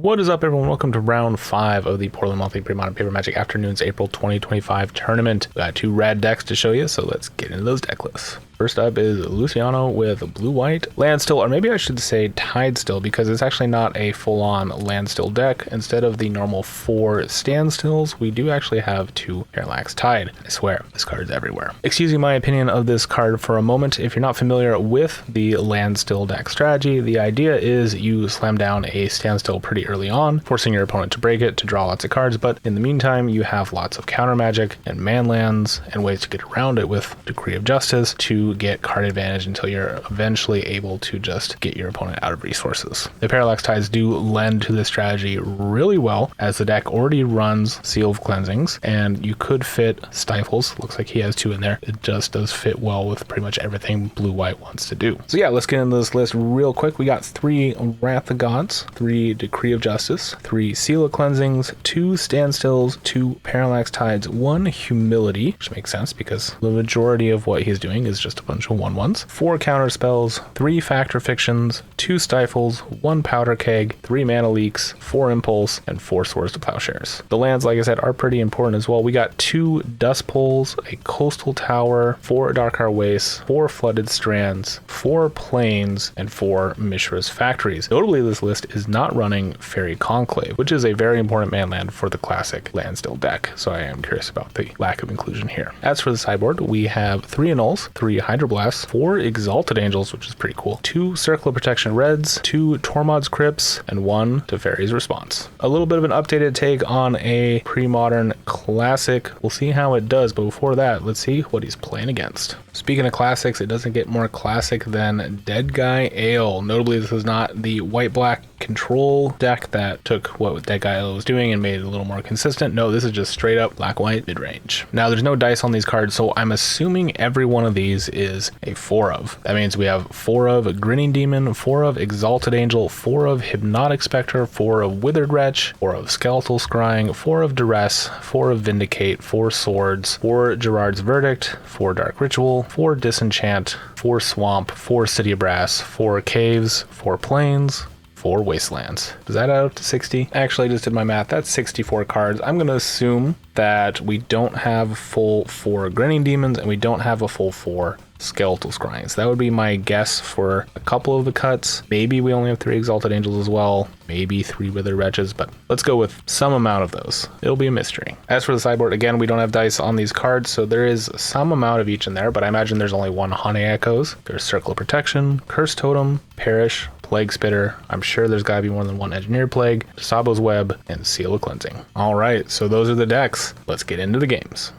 What is up, everyone? Welcome to round 5 of the Portland Monthly Premodern Paper Magic Afternoons April 2025 tournament. We got 2 rad decks to show you, so let's get into those deck lists. First up is Luciano with blue-white Landstill, or maybe I should say Tidestill, because it's actually not a full-on Landstill deck. Instead of the normal 4 standstills, we do actually have 2 Parallax Tide. I swear, this card is everywhere. Excusing my opinion of this card for a moment, if you're not familiar with the Landstill deck strategy, the idea is you slam down a standstill pretty early on, forcing your opponent to break it to draw lots of cards, but in the meantime, you have lots of counter magic and man lands and ways to get around it with Decree of Justice to get card advantage until you're eventually able to just get your opponent out of resources. The Parallax Tides do lend to this strategy really well, as the deck already runs Seal of Cleansings, and you could fit Stifles. Looks like he has 2 in there. It just does fit well with pretty much everything blue-white wants to do. So yeah, let's get into this list real quick. We got 3 Wrath of Gods, 3 Decree of Justice, 3 Seal of Cleansings, 2 Standstills, 2 Parallax Tides, 1 Humility, which makes sense because the majority of what he's doing is just a bunch of 1/1s, 4 counter spells, 3 Factor Fictions, 2 Stifles, 1 Powder Keg, 3 Mana Leaks, 4 Impulse, and 4 Swords to Plowshares. The lands, like I said, are pretty important as well. We got 2 Dust Poles, a Coastal Tower, 4 Darkar Wastes, 4 Flooded Strands, 4 Plains, and 4 Mishra's Factories. Notably, this list is not running Fairy Conclave, which is a very important man land for the classic Landstill deck, so I am curious about the lack of inclusion here. As for the sideboard, we have 3 Annuls, 3 Hydroblasts, 4 Exalted Angels, which is pretty cool, 2 Circle of Protection Reds, 2 Tormod's Crypts, and 1 Teferi's Response. A little bit of an updated take on a pre-modern classic. We'll see how it does, but before that, let's see what he's playing against. Speaking of classics, it doesn't get more classic than Deadguy Ale. Notably, this is not the white-black control deck that took what Deadguy Ale was doing and made it a little more consistent. No, this is just straight up black-white mid-range. Now, there's no dice on these cards, so I'm assuming every one of these is a 4 of. That means we have 4 of Grinning Demon, 4 of Exalted Angel, 4 of Hypnotic Spectre, 4 of Withered Wretch, 4 of Skeletal Scrying, 4 of Duress, 4 of Vindicate, 4 Swords, 4 Gerard's Verdict, 4 Dark Ritual, 4 Disenchant, 4 Swamp, 4 City of Brass, 4 Caves, 4 Plains, 4 Wastelands. Does that add up to 60? Actually, I just did my math. That's 64 cards. I'm going to assume that we don't have full 4 Grinning Demons and we don't have a full 4 Skeletal Scrying. So that would be my guess for a couple of the cuts. Maybe we only have 3 Exalted Angels as well. Maybe 3 Withered Wretches, but let's go with some amount of those. It'll be a mystery. As for the sideboard, again, we don't have dice on these cards, so there is some amount of each in there, but I imagine there's only 1 Hane Echoes. There's Circle of Protection, Curse Totem, Perish, Plague Spitter. I'm sure there's got to be more than 1 Engineered Plague, Sabo's Web, and Seal of Cleansing. All right, so those are the decks. Let's get into the games.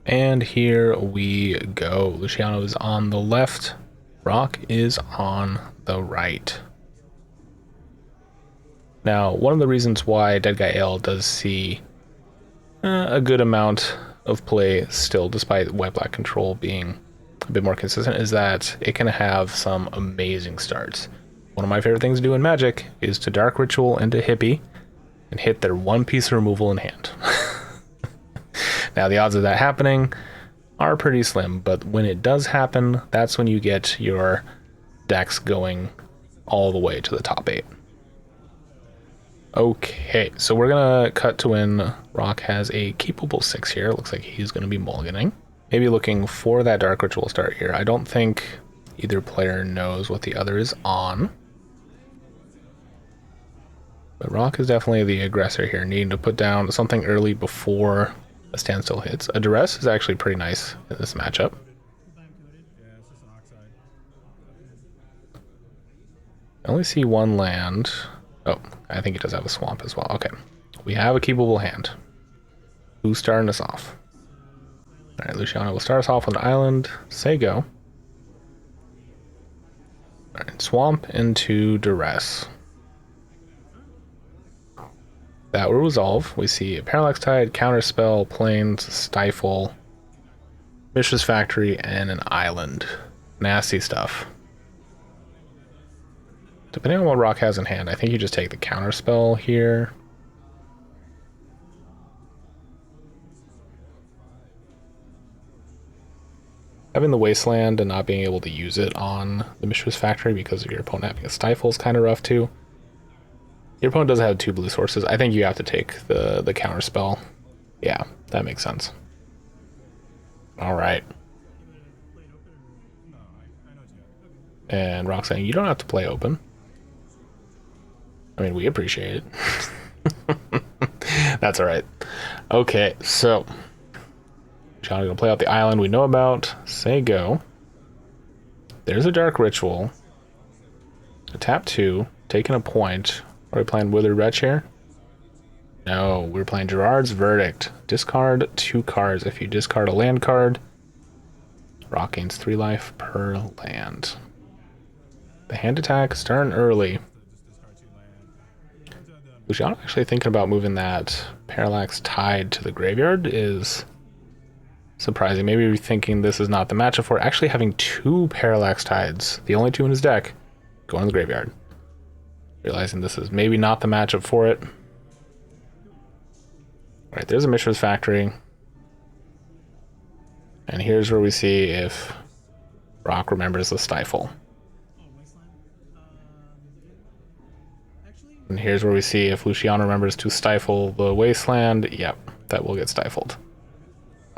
And here we go. Luciano is on the left. Rock is on the right. Now, one of the reasons why Deadguy Ale does see a good amount of play still, despite white-black control being a bit more consistent, is that it can have some amazing starts. One of my favorite things to do in Magic is to Dark Ritual into Hippie and hit their 1 piece of removal in hand. Now, the odds of that happening are pretty slim, but when it does happen, that's when you get your decks going all the way to the top 8. Okay, so we're gonna cut to when Rock has a keepable 6 here. Looks like he's gonna be mulliganing. Maybe looking for that Dark Ritual start here. I don't think either player knows what the other is on. But Rock is definitely the aggressor here, needing to put down something early before a standstill hits. A Duress is actually pretty nice in this matchup. I only see 1 land. Oh, I think he does have a swamp as well. Okay, we have a keepable hand. Who's starting us off? All right, Luciano will start us off with an island. Say go. All right, swamp into Duress. That will resolve. We see a Parallax Tide, Counterspell, Plains, Stifle, Mishra's Factory, and an island. Nasty stuff. Depending on what Rock has in hand, I think you just take the Counterspell here. Having the Wasteland and not being able to use it on the Mishra's Factory because of your opponent having a Stifle is kind of rough too. Your opponent does have 2 blue sources. I think you have to take the counter spell. Yeah, that makes sense. All right. And Rock saying, you don't have to play open. I mean, we appreciate it. That's all right. Okay, so John's gonna play out the island we know about. Say go. There's a Dark Ritual. A tap 2, taking a point. Are we playing Withered Wretch here? No, we're playing Gerard's Verdict. Discard 2 cards. If you discard a land card, Rock gains 3 life per land. The hand attack, starting early. Luciano actually thinking about moving that Parallax Tide to the graveyard is surprising. Maybe you're thinking this is not the matchup for it. Actually having 2 Parallax Tides, the only 2 in his deck, going to the graveyard. Realizing this is maybe not the matchup for it. All right, there's a Mishra's Factory. And here's where we see if Rock remembers the Stifle. And here's where we see if Luciano remembers to stifle the Wasteland. Yep, that will get stifled.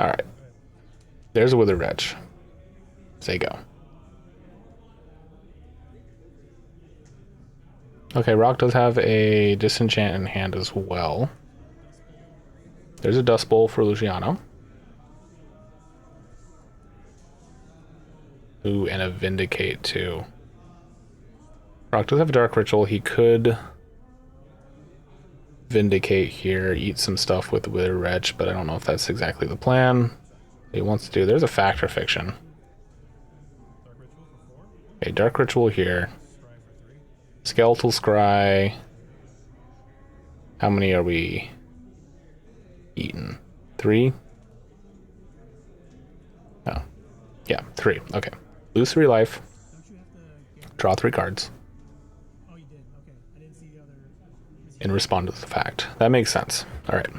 All right. There's a Withered Wretch. Say go. Okay, Rock does have a Disenchant in hand as well. There's a Dust Bowl for Luciano. Ooh, and a Vindicate too. Rock does have a Dark Ritual. He could Vindicate here, eat some stuff with the Withered Wretch, but I don't know if that's exactly the plan he wants to do. There's a Fact or Fiction. Okay, Dark Ritual here. Skeletal Scry. How many are we eating? 3? Oh, yeah, 3. Okay. Lose 3 life. Draw 3 cards. And respond to the fact. That makes sense. Alright.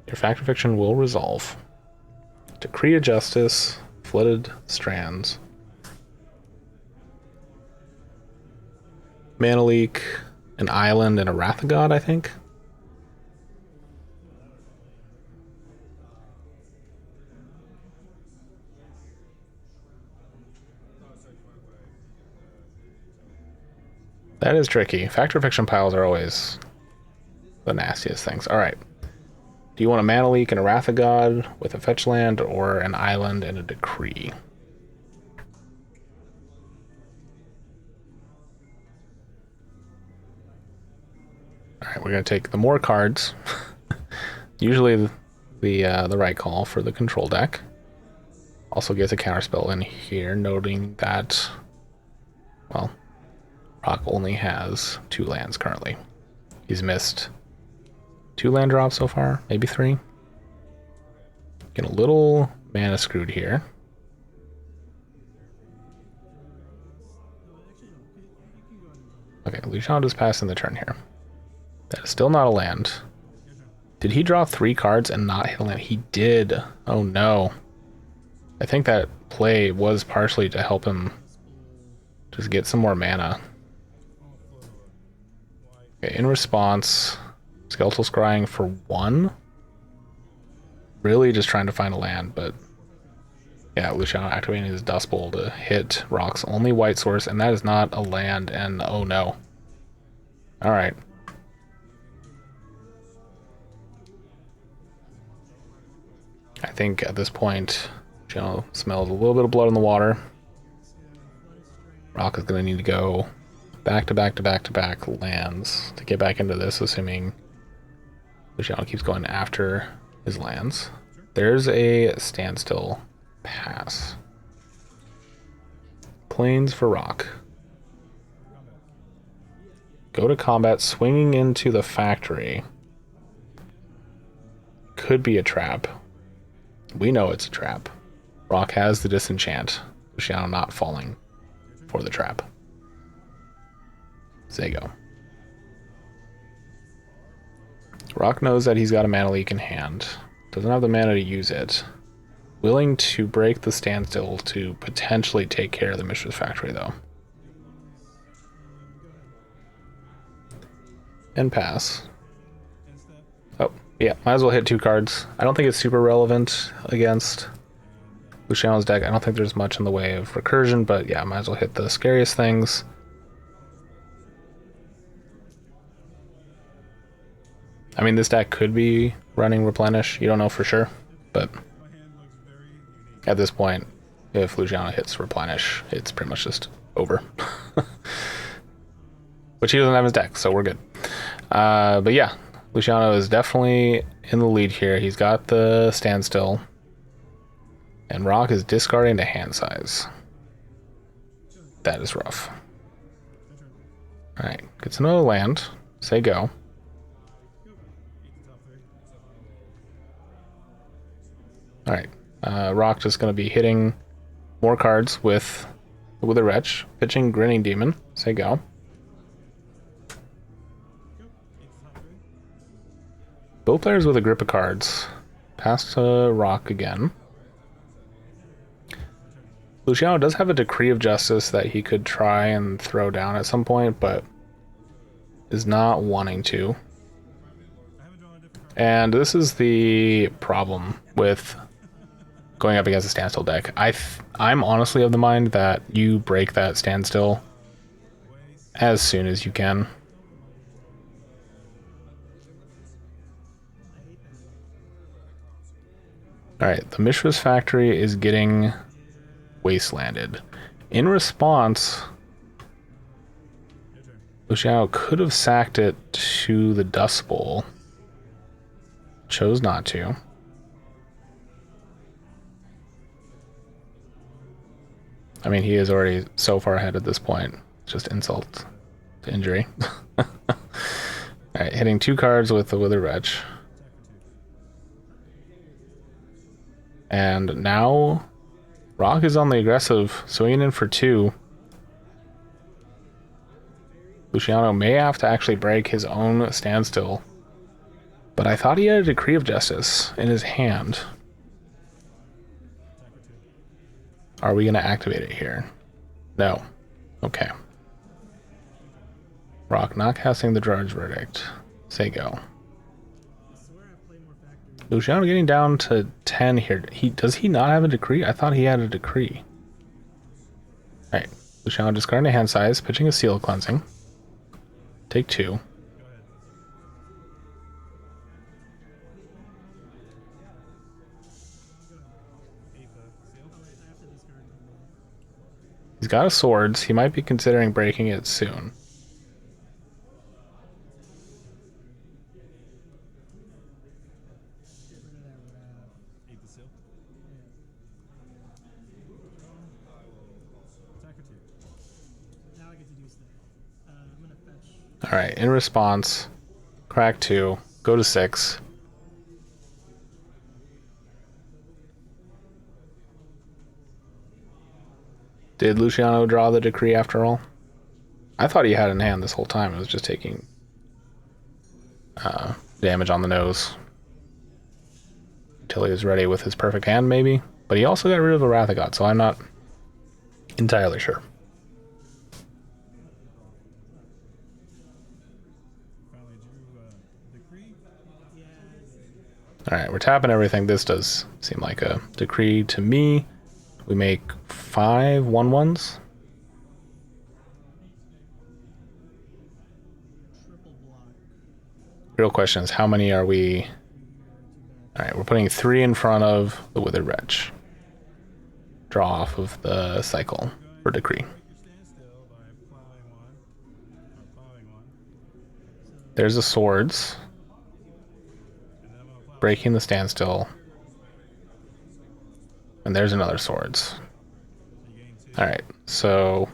Your Fact or Fiction will resolve. Decree of Justice. Flooded Strands. Mana Leak. An Island and a Wrath of God, I think. That is tricky. Fact or Fiction piles are always the nastiest things. Alright. Do you want a Mana Leak and a Wrath of God with a fetch land, or an Island and a Decree? Alright, we're going to take the more cards. Usually the right call for the control deck. Also gets a counterspell in here, noting that, well, Rock only has 2 lands currently. He's missed 2 land drops so far, maybe 3. Getting a little mana screwed here. Okay, Luciano is passing the turn here. That is still not a land. Did he draw 3 cards and not hit a land? He did. Oh no. I think that play was partially to help him just get some more mana. Okay, in response, Skeletal Scrying for 1. Really just trying to find a land, but yeah, Luciano activating his Dust Bowl to hit Rock's only white source, and that is not a land, and oh no. Alright. I think at this point, Luciano smells a little bit of blood in the water. Rock is going to need to go back to back to back to back lands to get back into this, assuming Luciano keeps going after his lands. There's a Standstill pass. Plains for Rock. Go to combat, swinging into the factory. Could be a trap. We know it's a trap. Rock has the Disenchant. Luciano not falling for the trap. Zago. Rock knows that he's got a Mana Leak in hand. Doesn't have the mana to use it. Willing to break the Standstill to potentially take care of the Mishra's Factory, though. and pass. Oh, yeah, might as well hit 2 cards. I don't think it's super relevant against Luciano's deck. I don't think there's much in the way of recursion, but yeah, might as well hit the scariest things. I mean, this deck could be running Replenish. You don't know for sure, but at this point, if Luciano hits Replenish, it's pretty much just over. Which he doesn't have his deck, so we're good. But yeah, Luciano is definitely in the lead here. He's got the Standstill. And Rock is discarding to hand size. That is rough. Alright, gets another land. Say go. Alright, Rock just going to be hitting more cards with the Wither Wretch. Pitching Grinning Demon. Say go. Both players with a grip of cards. Pass to Rock again. Luciano does have a Decree of Justice that he could try and throw down at some point, but is not wanting to. And this is the problem with going up against a Standstill deck. I'm honestly of the mind that you break that Standstill as soon as you can. Alright, the Mishra's Factory is getting wastelanded. In response, Luciano could have sacked it to the Dust Bowl. Chose not to. I mean, he is already so far ahead at this point. Just insult to injury. Alright, hitting 2 cards with the Wither Wretch. And now Rock is on the aggressive, swinging in for 2. Luciano may have to actually break his own Standstill. But I thought he had a Decree of Justice in his hand. Are we going to activate it here? No. Okay. Rock not casting the Drudge Verdict. Say go. Luciano getting down to 10 here. Does he not have a Decree? I thought he had a Decree. Alright. Luciano discarding a hand size, pitching a Seal Cleansing. Take 2. He's got a Swords. He might be considering breaking it soon. Alright, in response, crack 2, go to 6. Did Luciano draw the Decree after all? I thought he had it in hand this whole time. It was just taking damage on the nose. Until he was ready with his perfect hand, maybe? But he also got rid of a Wrath of God, so I'm not entirely sure. Alright, we're tapping everything. This does seem like a Decree to me. We make 5 1/1s. Real question is, how many are we? Alright, we're putting 3 in front of the Withered Wretch. Draw off of the cycle for Decree. There's the Swords. Breaking the Standstill. And there's another Swords. Alright, so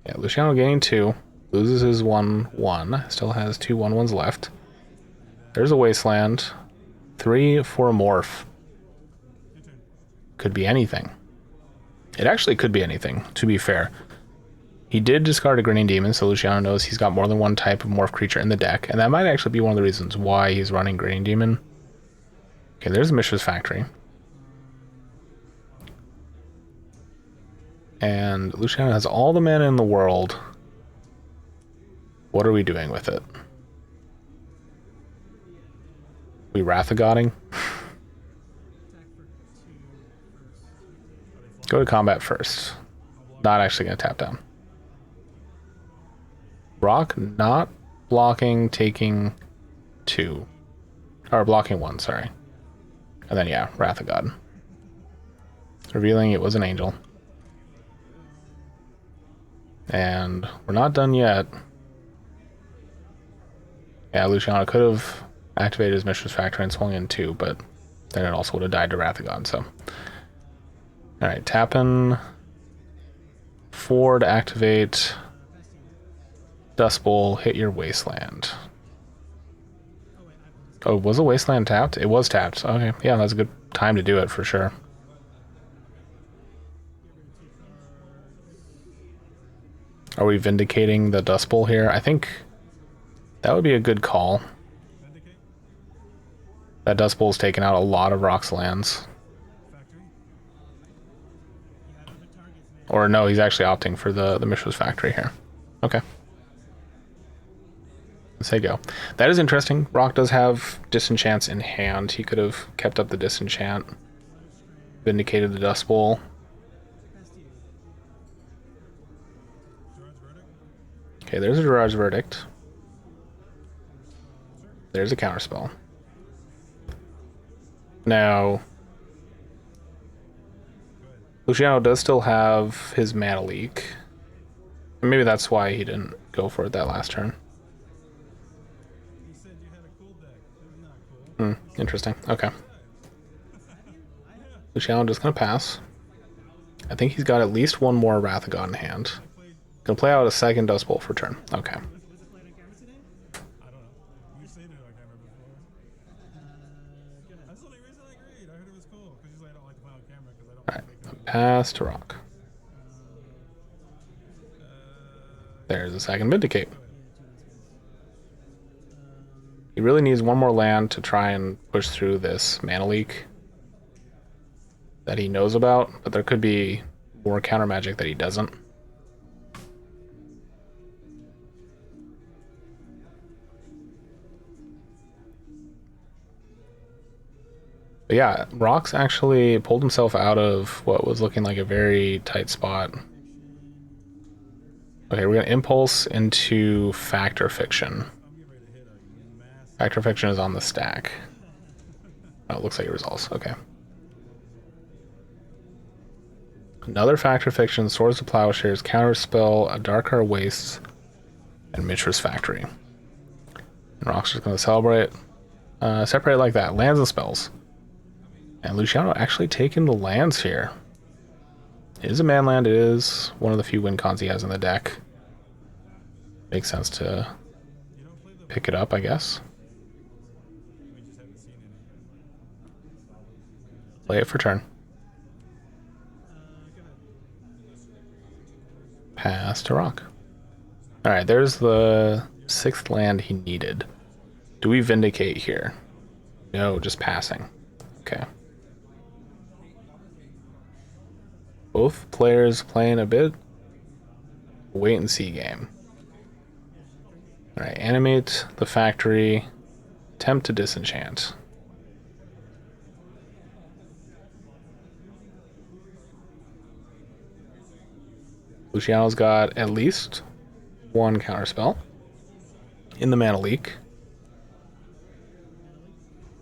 yeah, Luciano gaining 2. Loses his 1/1. Still has 2 1/1s left. There's a Wasteland. 3 for a Morph. Could be anything. It actually could be anything, to be fair. He did discard a Grinning Demon, so Luciano knows he's got more than one type of Morph creature in the deck, and that might actually be one of the reasons why he's running Grinning Demon. Okay, there's Mishra's Factory. And Luciano has all the mana in the world. What are we doing with it? We Wrath of Godding. Go to combat first. Not actually going to tap down. Rock not blocking, taking 2. Or blocking 1, sorry. And then, yeah, Wrath of God. Revealing it was an angel. And we're not done yet. Yeah, Luciano could have activated his Mistress Factory and swung in 2, but then it also would have died to Wrath of God, so. Alright, tapping 4 to activate Dust Bowl, hit your Wasteland. Oh, was a Wasteland tapped? It was tapped. Okay, yeah, that's a good time to do it for sure. Are we vindicating the Dust Bowl here? I think that would be a good call. That Dust Bowl's taken out a lot of Rock's lands. Or no, he's actually opting for the Mishra's Factory here. Okay. Let's say go. That is interesting. Rock does have disenchants in hand. He could have kept up the disenchant. Vindicated the Dust Bowl. Okay, there's a Gerard's Verdict. There's a counterspell. Now, Luciano does still have his mana leak. Maybe that's why he didn't go for it that last turn. Interesting. Okay. Luciano just gonna pass. I think he's got at least one more Wrath of God in hand. Gonna play out a second Dust Bowl for turn. Okay. Alright, pass to Rock. There's a second Vindicate. He really needs one more land to try and push through this mana leak that he knows about, but there could be more counter magic that he doesn't. But yeah, Rock's actually pulled himself out of what was looking like a very tight spot. Okay, we're going to Impulse into Factor Fiction. Factor Fiction is on the stack. Oh, it looks like it resolves. Okay. Another Factor Fiction, Swords of Plowshares, Counterspell, a Darkar Wastes, and Mishra's Factory. And Rock's just going to celebrate. Separate like that. Lands and spells. And Luciano actually taking the lands here. It is a man land. It is one of the few win cons he has in the deck. Makes sense to pick it up, I guess. Play it for turn. Pass to Rock. Alright, there's the 6th land he needed. Do we Vindicate here? No, just passing. Okay. Both players playing a bit wait and see game. Alright, animate the factory. Attempt to disenchant. Luciano's got at least one counterspell in the mana leak.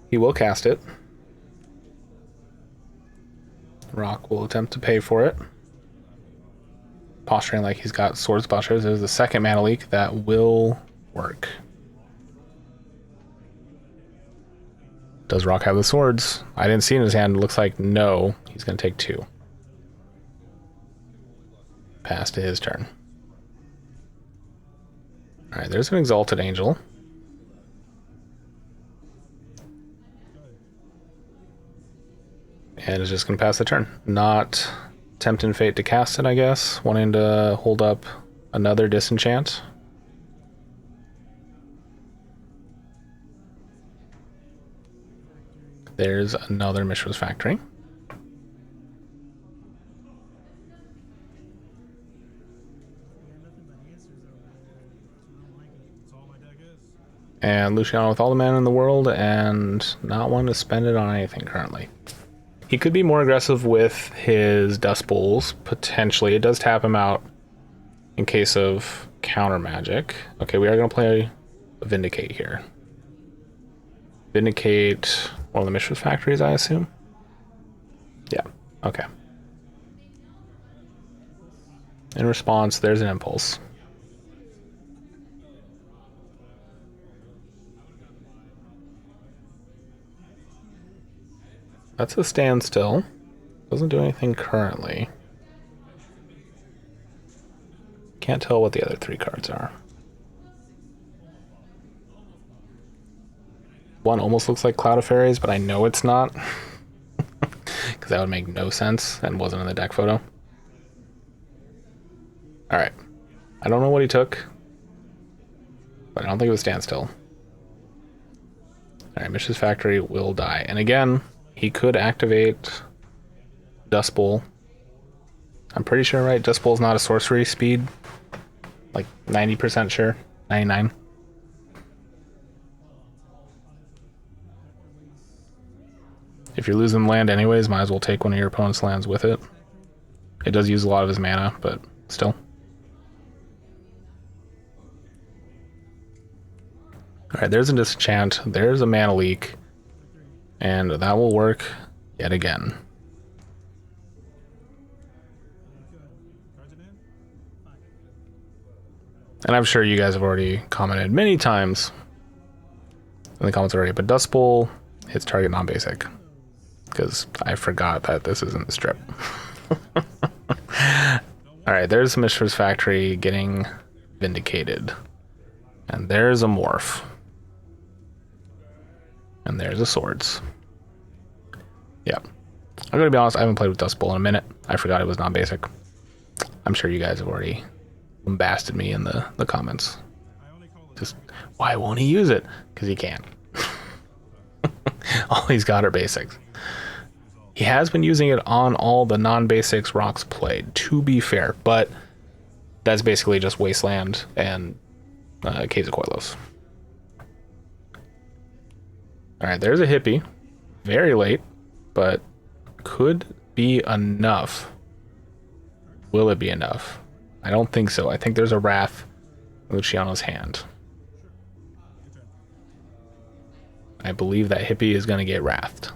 He will cast it. Rock will attempt to pay for it. Posturing like he's got Swords Plowshares. There's the second mana leak that will work. Does Rock have the swords? I didn't see in his hand. It looks like no. He's going to take 2. Pass to his turn. Alright, there's an Exalted Angel. And it's just going to pass the turn. Not tempting fate to cast it, I guess. Wanting to hold up another disenchant. There's another Mishra's Factory. And Luciano with all the mana in the world and not wanting to spend it on anything currently. He could be more aggressive with his Dust Bowls, potentially. It does tap him out in case of counter magic. Okay, we are going to play a Vindicate here. Vindicate one of the Mistress Factories, I assume? Yeah, okay. In response, there's an Impulse. That's a Standstill. Doesn't do anything currently. Can't tell what the other 3 cards are. One almost looks like Cloud of Fairies, but I know it's not. Because that would make no sense and wasn't in the deck photo. Alright. I don't know what he took, but I don't think it was Standstill. Alright, Mistress Factory will die. And again, he could activate Dust Bowl. I'm pretty sure, right? Dust Bowl is not a sorcery speed. Like 90% sure. 99. If you're losing land anyways, might as well take one of your opponent's lands with it. It does use a lot of his mana, but still. Alright, there's a Disenchant. There's a Mana Leak. And that will work yet again. And I'm sure you guys have already commented many times in the comments already, but Dust Bowl hits target non-basic. Because I forgot that this isn't the strip. Alright, there's the Mistress Factory getting vindicated. And there's a Morph. And there's a Swords. Yeah. I'm gonna be honest, I haven't played with Dust Bowl in a minute. I forgot it was non-basic. I'm sure you guys have already bombasted me in the comments. Just, why won't he use it? Because he can't. All he's got are basics. He has been using it on all the non-basics rocks played, to be fair, but that's basically just Wasteland and Caves of Koilos. Alright, there's a Hippie. Very late, but could be enough. Will it be enough? I don't think so. I think there's a Wrath in Luciano's hand. I believe that Hippie is going to get Wrathed.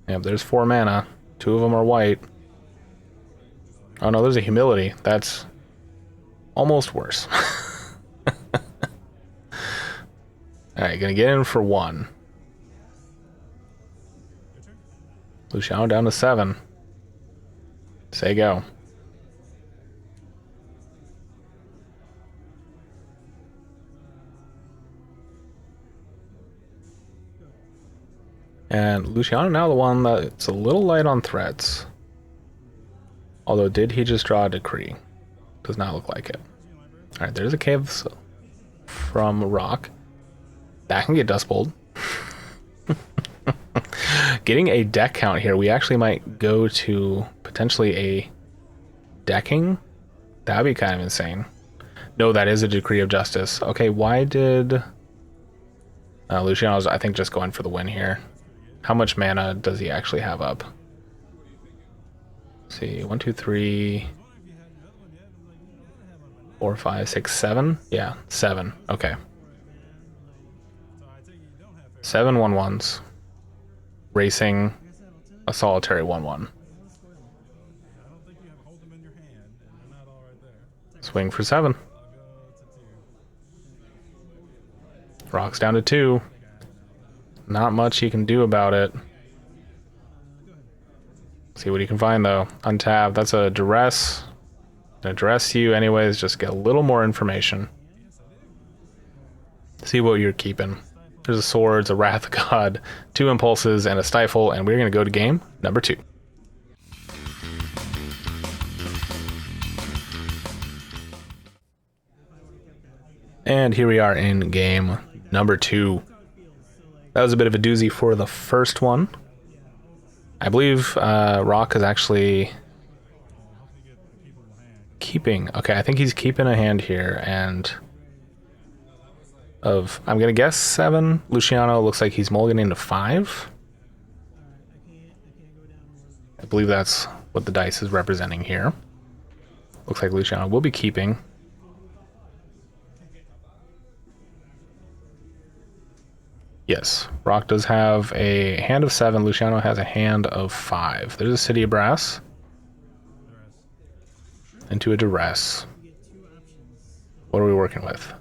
Yep, there's 4 mana. 2 of them are white. Oh no, there's a Humility. That's almost worse. Alright, gonna get in for 1. Luciano down to 7. Say go. And Luciano now the one that's a little light on threats. Although, did he just draw a Decree? Does not look like it. Alright, there's a Caves from Rock. That can get Dust Bowled. Getting a deck count here, we actually might go to potentially a decking. That'd be kind of insane. No, that is a Decree of Justice. Okay, why did Luciano's, I think, just going for the win here. How much mana does he actually have up? Let's see, 1, 2, 3, 4, 5, 6, 7. Yeah, 7. Okay. 7 1/1s. Racing a solitary 1/1. Swing for 7. Rock's down to 2. Not much he can do about it. See what he can find though. Untap. That's a Duress. Address you anyways. Just get a little more information. See what you're keeping. There's a Swords, a Wrath of God, 2 Impulses, and a Stifle, and we're going to go to game number 2. And here we are in game number 2. That was a bit of a doozy for the first one. I believe Rock is actually keeping? Okay, I think he's keeping a hand here, and of, I'm gonna guess 7. Luciano looks like he's mulliganing to 5. I believe that's what the dice is representing here. Looks like Luciano will be keeping. Yes, Rock does have a hand of 7. Luciano has a hand of 5. There's a City of Brass. Into a Duress. What are we working with?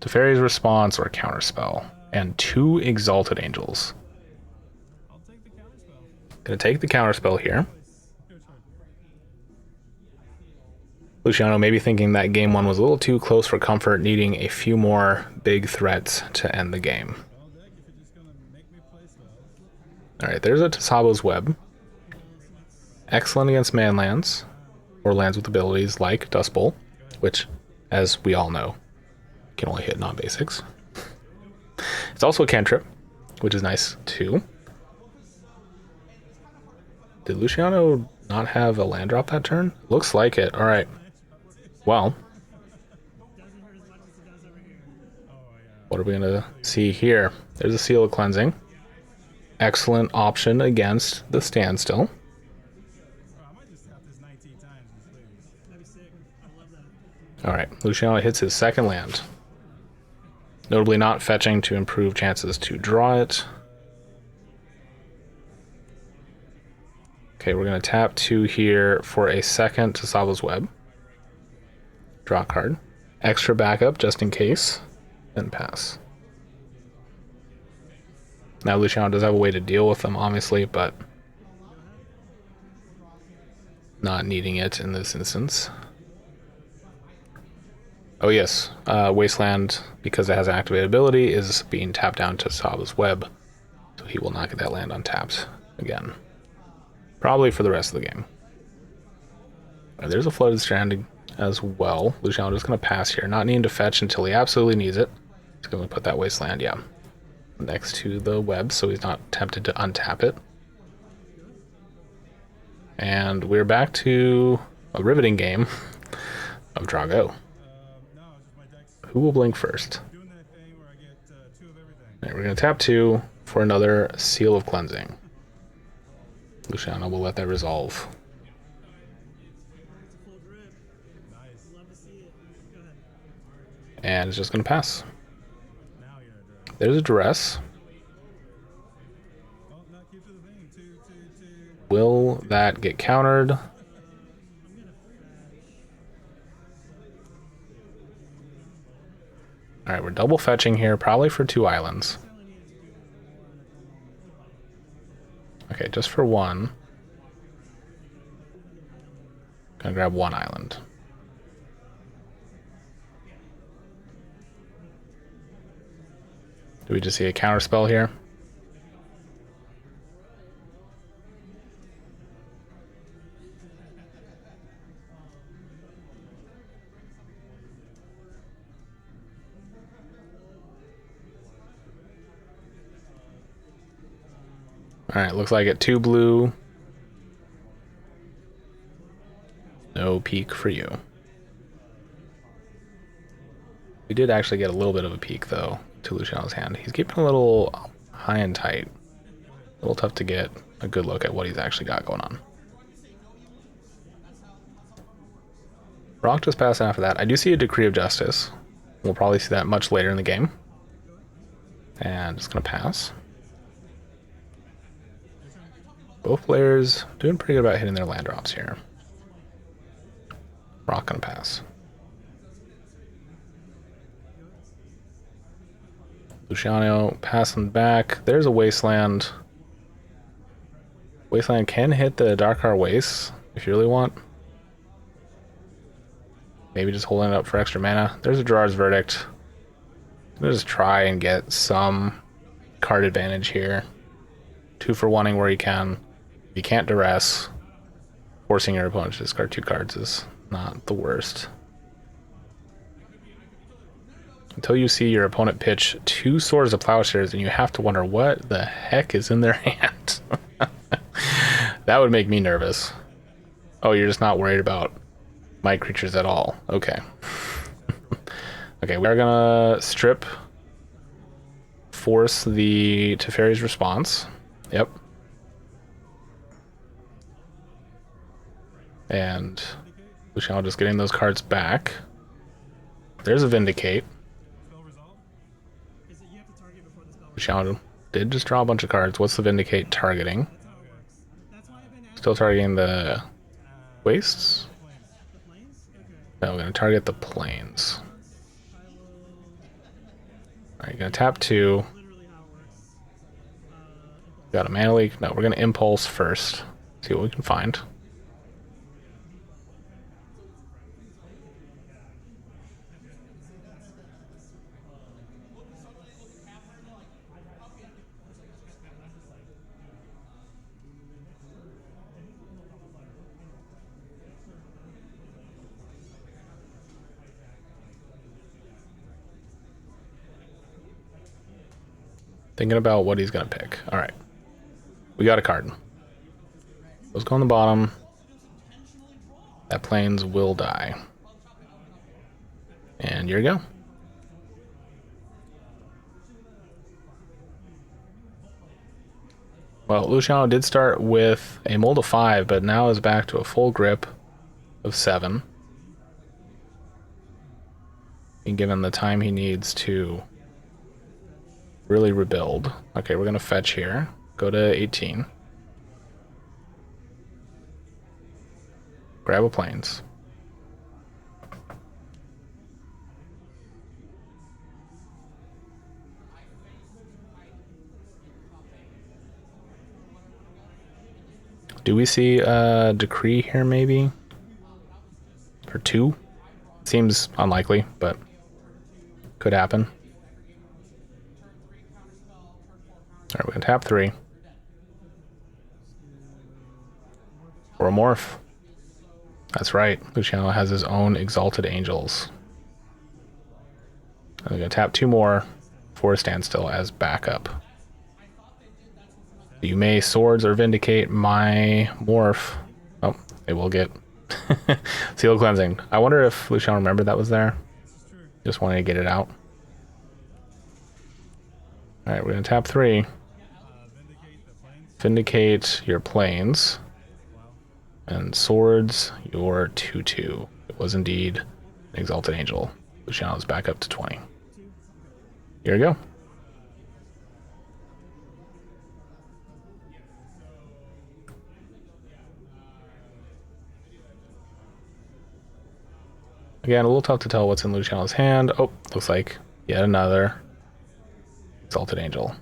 Teferi's Response or Counterspell. And 2 Exalted Angels. Gonna take the Counterspell here. Luciano may be thinking that game 1 was a little too close for comfort, needing a few more big threats to end the game. Alright, there's a Tesabo's Web. Excellent against manlands, or lands with abilities like Dust Bowl, which, as we all know, can only hit non-basics. It's also a cantrip, which is nice too. Did Luciano not have a land drop that turn? Looks like it. Alright. Well, what are we going to see here? There's a Seal of Cleansing. Excellent option against the Standstill. Alright, Luciano hits his second land. Notably not fetching to improve chances to draw it. Okay, we're going to tap 2 here for a second Tesabo's Web. Draw a card. Extra backup just in case. Then pass. Now Luciano does have a way to deal with them, obviously, but not needing it in this instance. Oh yes, Wasteland, because it has an activated ability, is being tapped down to Tesabo's Web. So he will not get that land untapped again. Probably for the rest of the game. There's a Flooded Strand as well. Luciano is going to pass here, not needing to fetch until he absolutely needs it. He's going to put that Wasteland, yeah, next to the web, so he's not tempted to untap it. And we're back to a riveting game of Drago. Who will blink first? Right, we're going to tap 2 for another Seal of Cleansing. Luciano will let that resolve. And it's just going to pass. There's a Duress. Will that get countered? Alright, we're double fetching here, probably for 2 islands. Okay, just for 1. Gonna grab 1 island. Do we just see a counter spell here? Alright, looks like it 2 blue. No peak for you. We did actually get a little bit of a peek though to Luciano's hand. He's keeping a little high and tight. A little tough to get a good look at what he's actually got going on. Rock just passed after that. I do see a Decree of Justice. We'll probably see that much later in the game. And just gonna pass. Both players doing pretty good about hitting their land drops here. Rock gonna pass. Luciano passing back. There's a Wasteland. Wasteland can hit the Darkar Waste if you really want. Maybe just holding it up for extra mana. There's a Gerard's Verdict. I'm gonna just try and get some card advantage here. 2 for 1-ing where you can. If you can't duress, forcing your opponent to discard 2 cards is not the worst. Until you see your opponent pitch 2 Swords of Plowshares and you have to wonder what the heck is in their hand. That would make me nervous. Oh, you're just not worried about My creatures at all. Okay. Okay, we're gonna strip. Force the Teferi's response. Yep. And Luciano just getting those cards back. There's a Vindicate. Luciano did just draw a bunch of cards. What's the Vindicate targeting? Still targeting the wastes? No, we're going to target the plains. Alright, going to tap 2. Got a mana leak. No, we're going to impulse first. See what we can find. Thinking about what he's going to pick. All right. We got a card. Let's go on the bottom. That plains will die. And here you go. Well, Luciano did start with a mold of 5, but now is back to a full grip of 7. And given the time he needs to really rebuild. Okay, we're going to fetch here. Go to 18. Grab a plains. Do we see a decree here maybe? For 2? Seems unlikely, but could happen. Alright, we can tap 3. Or a morph. That's right. Luciano has his own Exalted Angels. And we're going to tap 2 more for a standstill as backup. You may swords or vindicate my morph. Oh, it will get Seal Cleansing. I wonder if Luciano remembered that was there. Just wanted to get it out. Alright, we're going to tap 3. Vindicate your plains. And swords your 2/2. It was indeed an Exalted Angel. Luciano's back up to 20. Here we go. Again, a little tough to tell what's in Luciano's hand. Oh, looks like yet another Exalted Angel.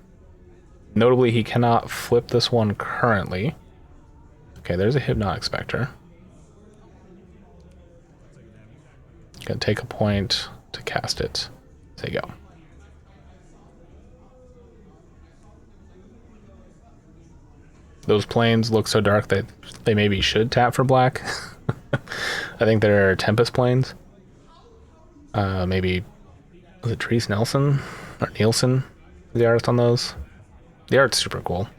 Notably, he cannot flip this one currently. Okay, there's a Hypnotic Spectre. Gonna take a point to cast it. There you go. Those plains look so dark that they maybe should tap for black. I think they're Tempest plains. Maybe, was it Treese Nelson or Nielsen, the artist on those? The art's super cool,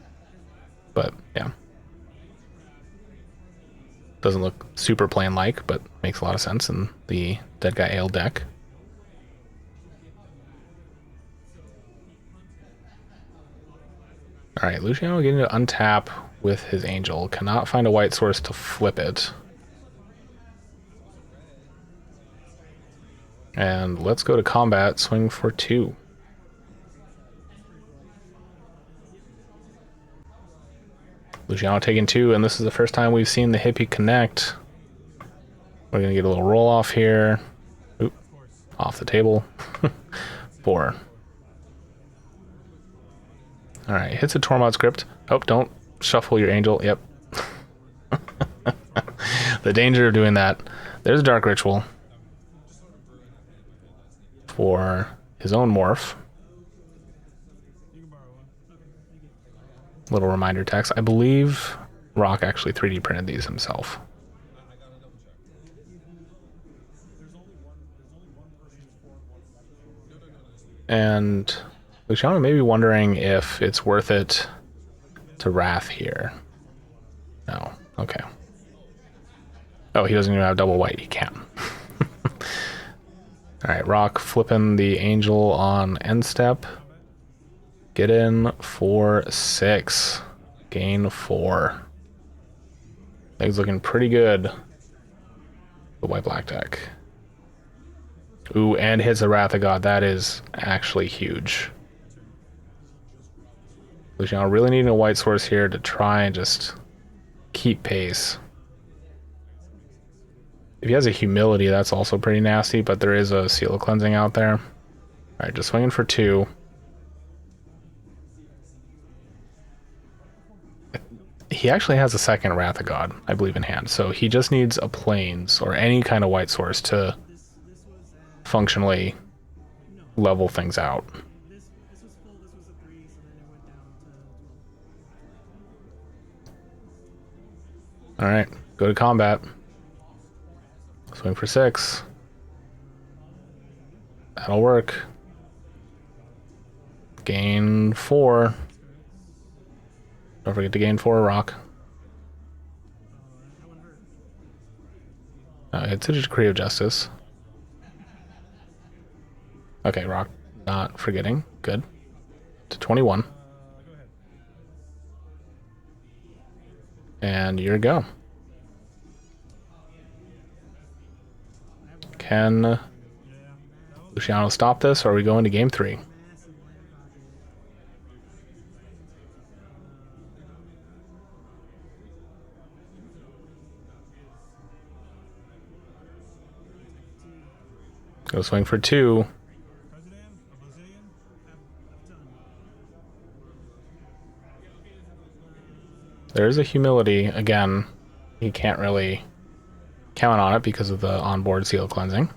but yeah, doesn't look super plain-like, but makes a lot of sense in the Deadguy Ale deck. All right, Luciano getting to untap with his Angel. Cannot find a white source to flip it. And let's go to combat, swing for 2. Luciano taking 2, and this is the first time we've seen the hippie connect. We're going to get a little roll off here. Oop, off the table. 4. Alright, hits a Tormod script. Oh, don't shuffle your Angel. Yep. The danger of doing that. There's a Dark Ritual for his own morph. Little reminder text. I believe Rock actually 3D printed these himself. And Luciano may be wondering if it's worth it to Wrath here. No. Okay. Oh, he doesn't even have double white. He can. Alright, Rock flipping the Angel on end step. Get in for 6. Gain 4. Things looking pretty good. The white-black deck. Ooh, and hits a Wrath of God. That is actually huge. Luciano really needing a white source here to try and just keep pace. If he has a Humility, that's also pretty nasty, but there is a Seal of Cleansing out there. Alright, just swinging for 2. He actually has a second Wrath of God, I believe, in hand, so he just needs a Plains or any kind of white source to functionally level things out. Alright, go to combat. Swing for 6. That'll work. Gain 4. Don't forget to gain 4, Rock. It's a Decree of Justice. Okay, Rock, not forgetting. Good. To 21. And you're go. Can Luciano stop this, or are we going to game 3? Go swing for 2. There's a Humility. Again, he can't really count on it because of the onboard Seal Cleansing.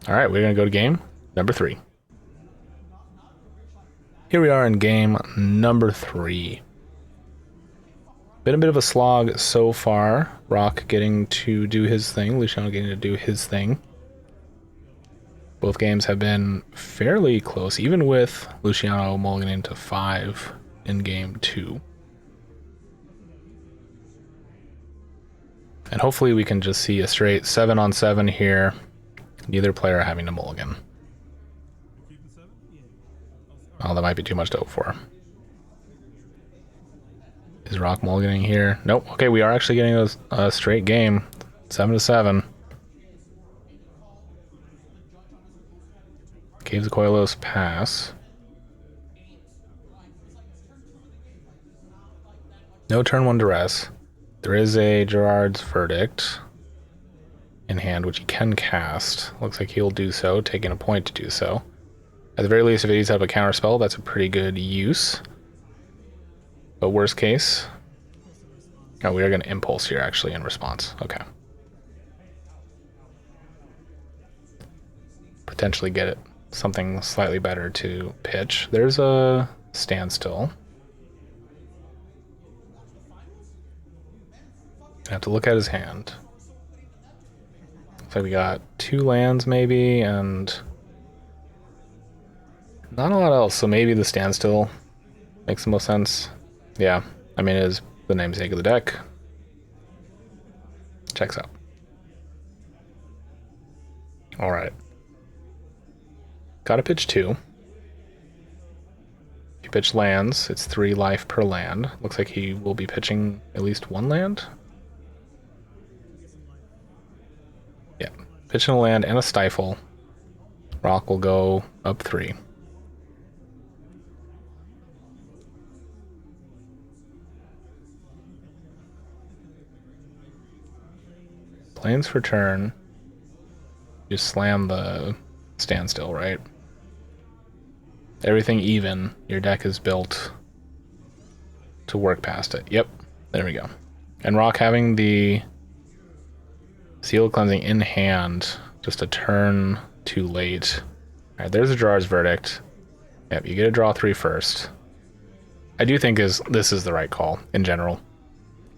Alright, we're going to go to game number 3. Here we are in game number 3. Been a bit of a slog so far. Rock getting to do his thing, Luciano getting to do his thing. Both games have been fairly close, even with Luciano mulliganing to 5 in game 2. And hopefully we can just see a straight 7-on-7 here. Neither player having to mulligan. Oh, that might be too much to hope for. Is Rock mulliganing here? Nope. Okay, we are actually getting a straight game. 7-7. Caves of Koilos pass. No turn 1 duress. There is a Gerard's Verdict in hand, which he can cast. Looks like he'll do so, taking a point to do so. At the very least, if he needs to have a counter spell, that's a pretty good use. But worst case... Oh, we are going to Impulse here, actually, in response. Okay. Potentially get it something slightly better to pitch. There's a Standstill. I have to look at his hand. Looks like we got 2 lands, maybe, and... not a lot else, so maybe the Standstill makes the most sense. Yeah, I mean, it is the namesake of the deck. Checks out. Alright. Gotta pitch 2. If you pitch lands, it's 3 life per land. Looks like he will be pitching at least 1 land. Yeah, pitching a land and a Stifle. Rock will go up 3. Plains for turn. You slam the Standstill, right? Everything even. Your deck is built to work past it. Yep, there we go. And Rock having the Seal Cleansing in hand, just a turn too late. Alright, there's a Gerard's Verdict. Yep, you get to draw 3 first. I do think this is the right call in general.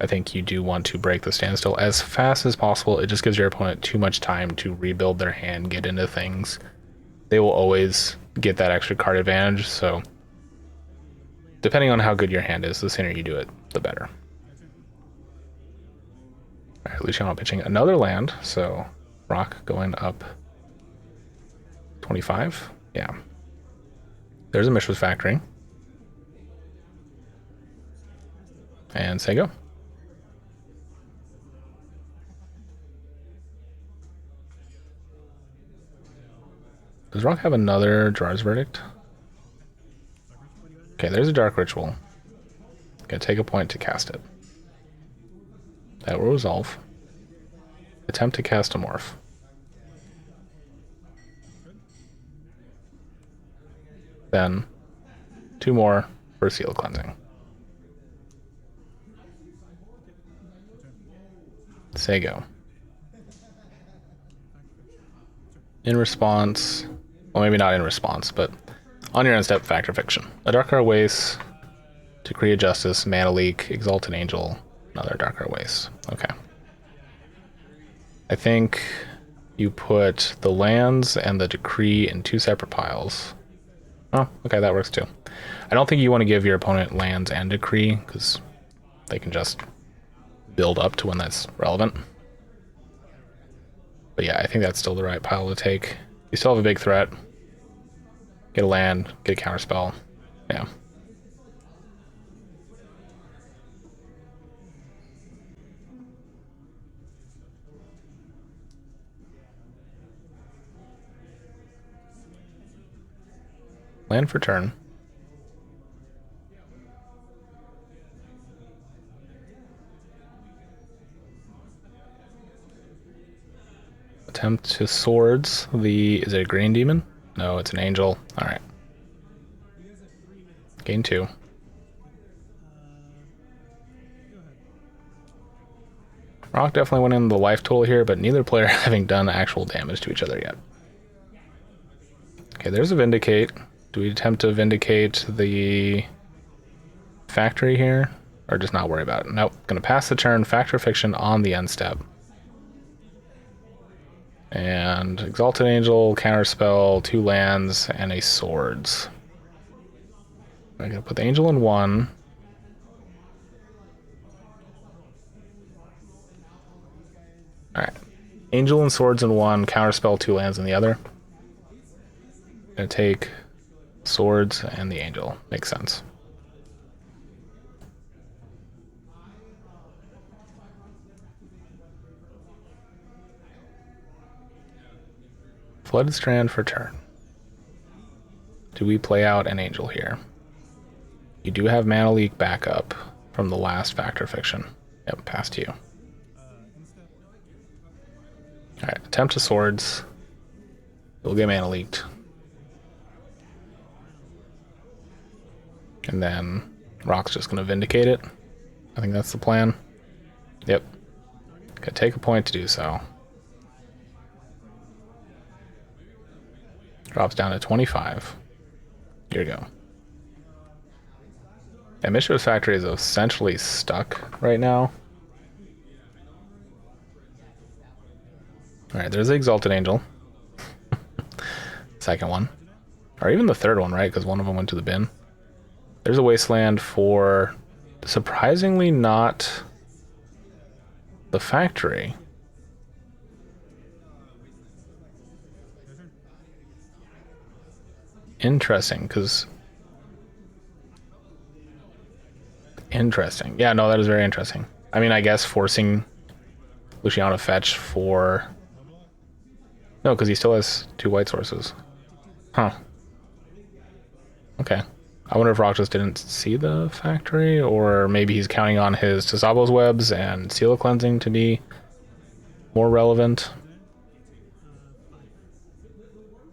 I think you do want to break the Standstill as fast as possible. It just gives your opponent too much time to rebuild their hand, get into things. They will always get that extra card advantage, so depending on how good your hand is, the sooner you do it, the better. All right, Luciano pitching another land, so rock going up 25. Yeah. There's a Mishra's Factory. And say go. Does rock have another Gerard's Verdict? Okay, there's a Dark Ritual. Gonna take a point to cast it. That will resolve. Attempt to cast a Morph. Then 2 more for Seal Cleansing. Say go. In response, well, maybe not in response, but on your end step, Fact or Fiction. A Dark Art Waste, Decree of Justice, Mana Leak, Exalted Angel, another Dark Art Waste. Okay. I think you put the lands and the Decree in 2 separate piles. Oh, okay, that works too. I don't think you want to give your opponent lands and Decree, because they can just build up to when that's relevant. But yeah, I think that's still the right pile to take. You still have a big threat. Get a land, get a counterspell. Yeah. Land for turn. Attempt to swords is it a green demon? No, it's an angel. Alright. Gain 2. Rock definitely went in the life total here, but neither player having done actual damage to each other yet. Okay, there's a Vindicate. Do we attempt to Vindicate the factory here? Or just not worry about it? Nope. Gonna pass the turn, Fact or Fiction on the end step. And Exalted Angel, Counterspell, 2 lands, and a Swords. I'm gonna put the Angel in 1. Alright. Angel and Swords in 1, Counterspell, 2 lands in the other. Gonna take Swords and the Angel. Makes sense. Flooded Strand for turn. Do we play out an Angel here? You do have Mana Leak backup from the last Fact or Fiction. Yep, pass to you. Alright, attempt to Swords. We'll get Mana Leaked. And then Rock's just gonna Vindicate it. I think that's the plan. Yep. Gonna take a point to do so. Drops down to 25. Here we go. And Mishra's Factory is essentially stuck right now. Alright, there's the Exalted Angel. Second one. Or even the third one, right? Because one of them went to the bin. There's a Wasteland for surprisingly not the factory. Interesting, because... Interesting. Yeah, no, that is very interesting. I mean, I guess forcing Luciano to fetch for... No, because he still has 2 white sources. Huh. Okay. I wonder if Rock just didn't see the factory, or maybe he's counting on his Tsabo's Webs and Seal of Cleansing to be more relevant.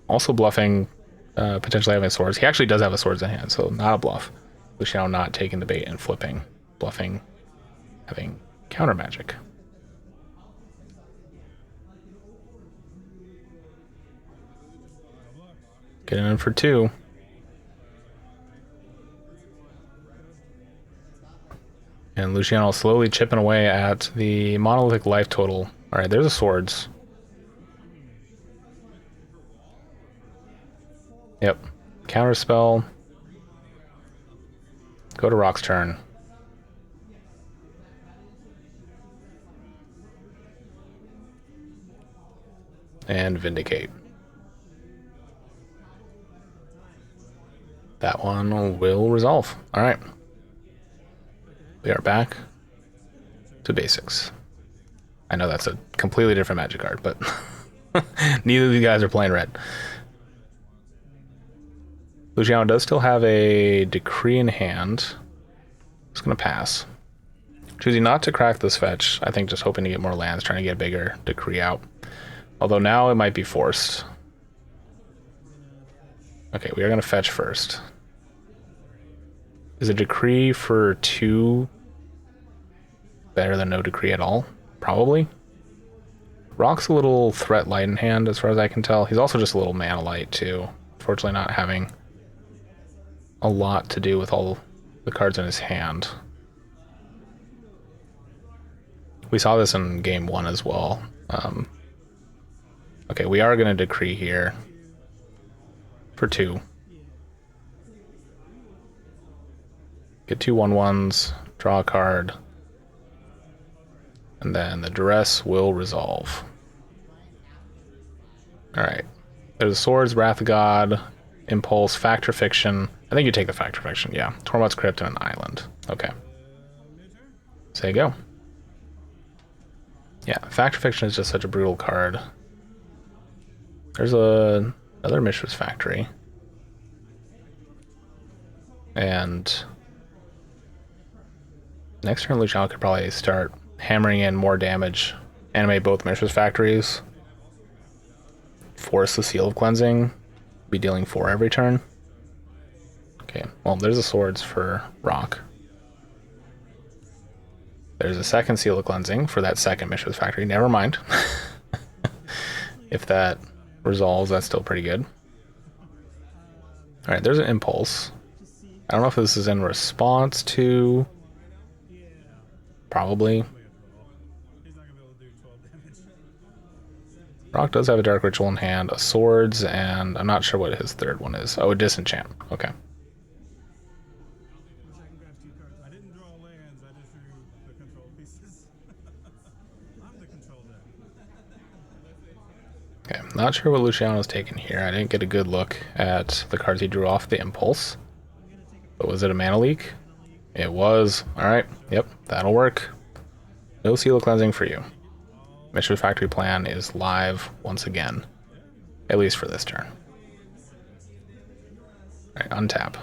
Also bluffing, potentially having swords. He actually does have a swords in hand, so not a bluff. Luciano not taking the bait and flipping, bluffing, having counter magic. Getting in for 2. And Luciano slowly chipping away at the monolithic life total. Alright, there's the swords. Yep. Counterspell. Go to Rock's turn. and Vindicate. That one will resolve. All right. We are back to basics. I know that's a completely different magic card, but neither of you guys are playing red. Luciano does still have a Decree in hand. Just going to pass. Choosing not to crack this fetch. I think just hoping to get more lands, trying to get a bigger Decree out. Although now it might be forced. Okay, we are going to fetch first. Is a Decree for 2 better than no Decree at all? Probably. Rock's a little threat light in hand as far as I can tell. He's also just a little mana light too. Unfortunately not having a lot to do with all the cards in his hand. We saw this in game 1 as well. Okay, we are going to Decree here for 2. Get 2 1/1s, draw a card, and then the Duress will resolve. Alright, there's Swords, Wrath of God, Impulse, Factor Fiction. I think you take the Factor Fiction, yeah. Tormod's Crypt and an Island. Okay. Say go. Yeah, Factor Fiction is just such a brutal card. There's another Mishra's Factory. And next turn, Luciano could probably start hammering in more damage, animate both Mishra's Factories, force the Seal of Cleansing, be dealing 4 every turn. Okay, well, there's the Swords for Rock. There's a second Seal of Cleansing for that second Mishra's Factory. Never mind. If that resolves, that's still pretty good. Alright, there's an Impulse. I don't know if this is in response to... Probably. Rock does have a Dark Ritual in hand, a Swords, and I'm not sure what his third one is. Oh, a Disenchant. Okay. Okay, not sure what Luciano's taking here. I didn't get a good look at the cards he drew off the Impulse. But was it a mana leak? It was. Alright, yep, that'll work. No Seal of Cleansing for you. Mishra's Factory plan is live once again. At least for this turn. Alright, untap.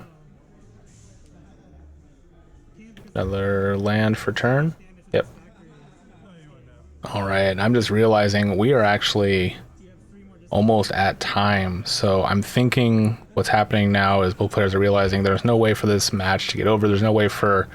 Another land for turn. Yep. Alright, I'm just realizing we are actually almost at time, so I'm thinking what's happening now is both players are realizing there's no way for this match to get over. There's no way for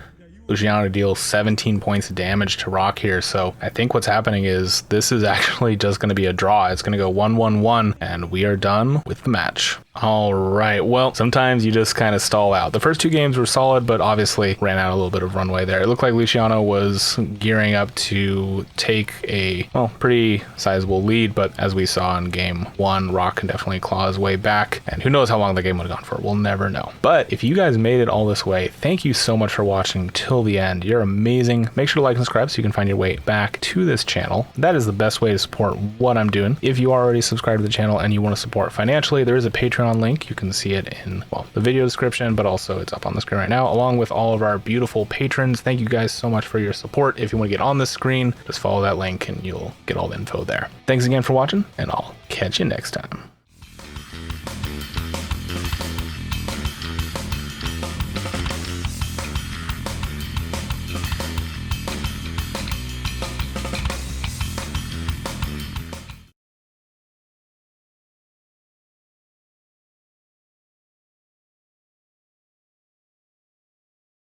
Luciano to deal 17 points of damage to Rock here, so I think what's happening is this is actually just going to be a draw. It's going to go 1-1-1, and we are done with the match. All right, well, sometimes you just kind of stall out. The first 2 games were solid, but obviously ran out a little bit of runway there. It looked like Luciano was gearing up to take a, well, pretty sizable lead, but as we saw in game 1, Rock can definitely claw his way back, and who knows how long the game would have gone for. We'll never know. But if you guys made it all this way, thank you so much for watching till the end. You're amazing. Make sure to like and subscribe so you can find your way back to this channel. That is the best way to support what I'm doing. If you are already subscribed to the channel and you want to support financially, there is a Patreon link. You can see it in, well, the video description, but also it's up on the screen right now, along with all of our beautiful patrons. Thank you guys so much for your support. If you want to get on the screen, just follow that link and you'll get all the info there. Thanks again for watching, and I'll catch you next time.